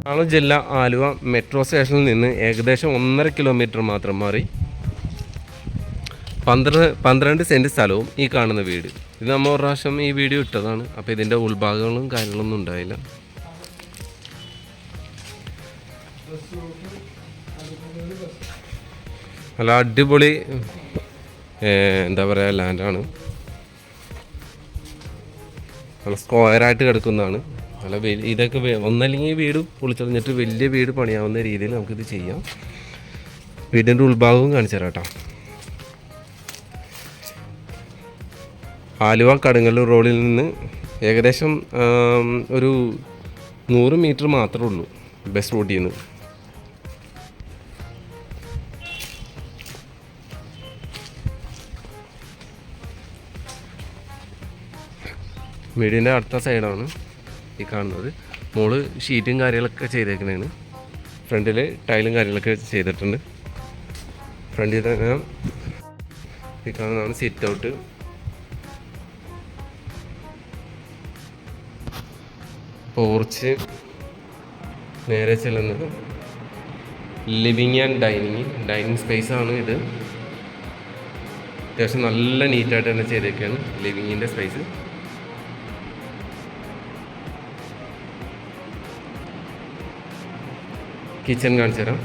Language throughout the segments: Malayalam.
എറണാകുളം ജില്ല ആലുവ മെട്രോ സ്റ്റേഷനിൽ നിന്ന് ഏകദേശം 1.5 കിലോമീറ്റർ മാത്രം മാറി 12 സെൻറ്റ് സ്ഥലവും ഈ കാണുന്ന വീട്. ഇത് നമ്മൾ ഒരു പ്രാവശ്യം ഈ വീഡിയോ ഇട്ടതാണ്. അപ്പോൾ ഇതിൻ്റെ ഉൾഭാഗങ്ങളും കാര്യങ്ങളൊന്നും ഉണ്ടായില്ല. നല്ല അടിപൊളി എന്താ പറയുക ലാൻഡാണ്. നല്ല സ്ക്വയറായിട്ട് കിടക്കുന്നതാണ്. നല്ല ഇതൊക്കെ ഒന്നല്ലെങ്കിൽ വീട് പൊളിച്ചെറിഞ്ഞിട്ട് വലിയ വീട് പണിയാവുന്ന രീതിയിൽ നമുക്കിത് ചെയ്യാം. വീടിൻ്റെ ഉൾഭാഗവും കാണിച്ചു തരാം കേട്ടോ. ആലുവ കടുങ്ങല്ലൂർ റോഡിൽ നിന്ന് ഏകദേശം ഒരു 100 മീറ്റർ മാത്രമേ ഉള്ളൂ ബസ് റൂട്ടിൽ നിന്ന്. വീടിൻ്റെ അടുത്ത സൈഡാണ് ഈ കാണുന്നത്. മോള് ഷീറ്റും കാര്യങ്ങളൊക്കെ ചെയ്തേക്കുന്നതാണ്. ഫ്രണ്ടിൽ ടൈലും കാര്യങ്ങളൊക്കെ ചെയ്തിട്ടുണ്ട്. ഫ്രണ്ടിൽ തന്നെ ഈ കാണുന്നതാണ് സിറ്റ് ഔട്ട്. പോർച്ച് നേരെ ചെല്ലുന്നത് ലിവിങ് ആൻഡ് ഡൈനിങ് സ്പേസാണ് ഇത്. അത്യാവശ്യം നല്ല നീറ്റായിട്ട് തന്നെ ചെയ്തേക്കാണ് ലിവിങ്ങിൻ്റെ സ്പേസ്. കിച്ചൺ കാണിച്ചു തരാം.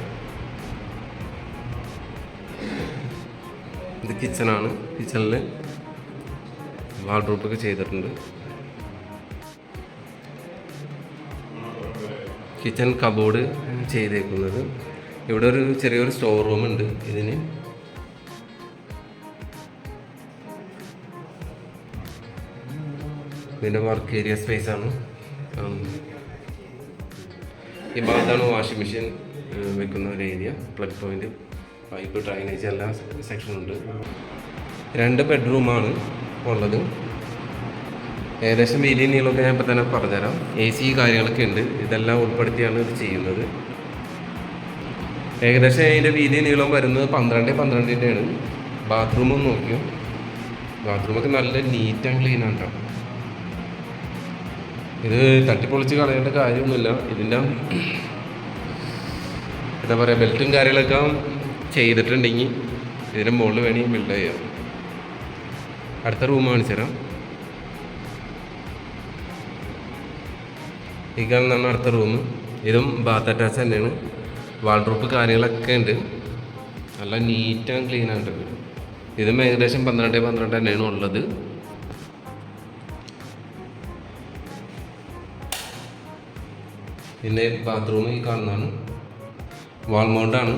ഇത് കിച്ചണാണ്. കിച്ചണിൽ വാർഡ്രോബൊക്കെ ചെയ്തിട്ടുണ്ട്. കിച്ചൺ കബോർഡ് ചെയ്തേക്കുന്നത്. ഇവിടെ ഒരു ചെറിയൊരു സ്റ്റോർ റൂം ഉണ്ട് ഇതിന്. ഇതിൻ്റെ വർക്ക് ഏരിയ സ്പേസാണ്. ഈ ഭാഗത്താണ് വാഷിംഗ് മെഷീൻ വെക്കുന്ന ഒരു area. Plug point, pipe, drainage എല്ലാ സെക്ഷനുണ്ട്. 2 ബെഡ്റൂമാണ് ഉള്ളത്. ഏകദേശം വീതി നീളമൊക്കെ ഞാൻ ഇപ്പോൾ തന്നെ പറഞ്ഞുതരാം. AC കാര്യങ്ങളൊക്കെ ഉണ്ട്. ഇതെല്ലാം ഉൾപ്പെടുത്തിയാണ് ഇത് ചെയ്യുന്നത്. ഏകദേശം അതിൻ്റെ വീതി നീളം വരുന്നത് 12-12-ൻ്റെയാണ്. ബാത്റൂമും നോക്കിയോ, ബാത്റൂമൊക്കെ നല്ല നീറ്റ് ആൻഡ് ക്ലീൻ ആണ് കേട്ടോ. ഇത് തട്ടിപ്പൊളിച്ച് കളയേണ്ട കാര്യമൊന്നുമില്ല. ഇതിൻ്റെ എന്താ പറയുക, ബെൽറ്റും കാര്യങ്ങളൊക്കെ ചെയ്തിട്ടുണ്ടെങ്കിൽ ഇതിൻ്റെ മുകളിൽ വേണമെങ്കിൽ ബിൽഡ് ചെയ്യാം. അടുത്ത റൂം കാണിച്ചു തരാം. ഈ കാണുന്നതാണ് അടുത്ത റൂം. ഇതും ബാത്ത് അറ്റാച്ച് തന്നെയാണ്. വാൾഡ്രോപ്പ് കാര്യങ്ങളൊക്കെ ഉണ്ട്. നല്ല നീറ്റ് ആൻഡ് ക്ലീൻ ആണ്. ഇതും ഏകദേശം 12-12 തന്നെയാണ് ഉള്ളത്. പിന്നെ ബാത്റൂം ഈ കാണുന്നതാണ്. വാൾ മൗണ്ടാണ്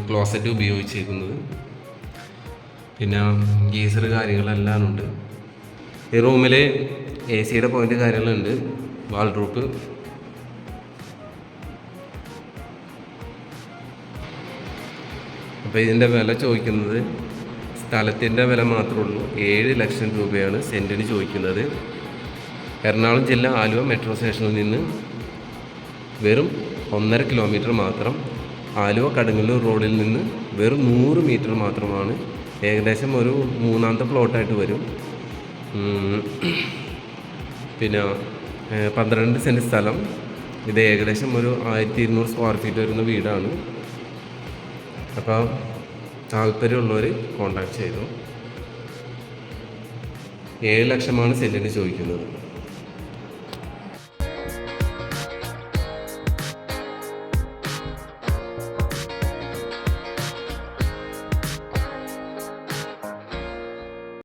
ക്ലോസറ്റ് ഉപയോഗിച്ചിരിക്കുന്നത്. പിന്നെ ഗീസർ കാര്യങ്ങളെല്ലാം ഉണ്ട്. ഈ റൂമിൽ AC-യുടെ പോയിന്റ് കാര്യങ്ങളുണ്ട്. വാൾഡ്രോപ്പ്. അപ്പോൾ ഇതിൻ്റെ വില ചോദിക്കുന്നത്, സ്ഥലത്തിൻ്റെ വില മാത്രമേ ഉള്ളൂ, 7 ലക്ഷം രൂപയാണ് സെൻറ്റിന് ചോദിക്കുന്നത്. എറണാകുളം ജില്ല ആലുവ മെട്രോ സ്റ്റേഷനിൽ നിന്ന് വെറും 1.5 കിലോമീറ്റർ മാത്രം. ആലുവ കടുങ്ങല്ലൂർ റോഡിൽ നിന്ന് വെറും 100 മീറ്റർ മാത്രമാണ്. ഏകദേശം ഒരു 3ാമത്തെ പ്ലോട്ടായിട്ട് വരും. പിന്നെ 12 സെൻറ്റ് സ്ഥലം. ഇത് ഏകദേശം ഒരു 1200 സ്ക്വയർ ഫീറ്റ് വരുന്ന വീടാണ്. അപ്പോൾ താല്പര്യമുള്ളവർ കോൺടാക്ട് ചെയ്തു. 7 ലക്ഷമാണ് സെൻറ്റിന് ചോദിക്കുന്നത്.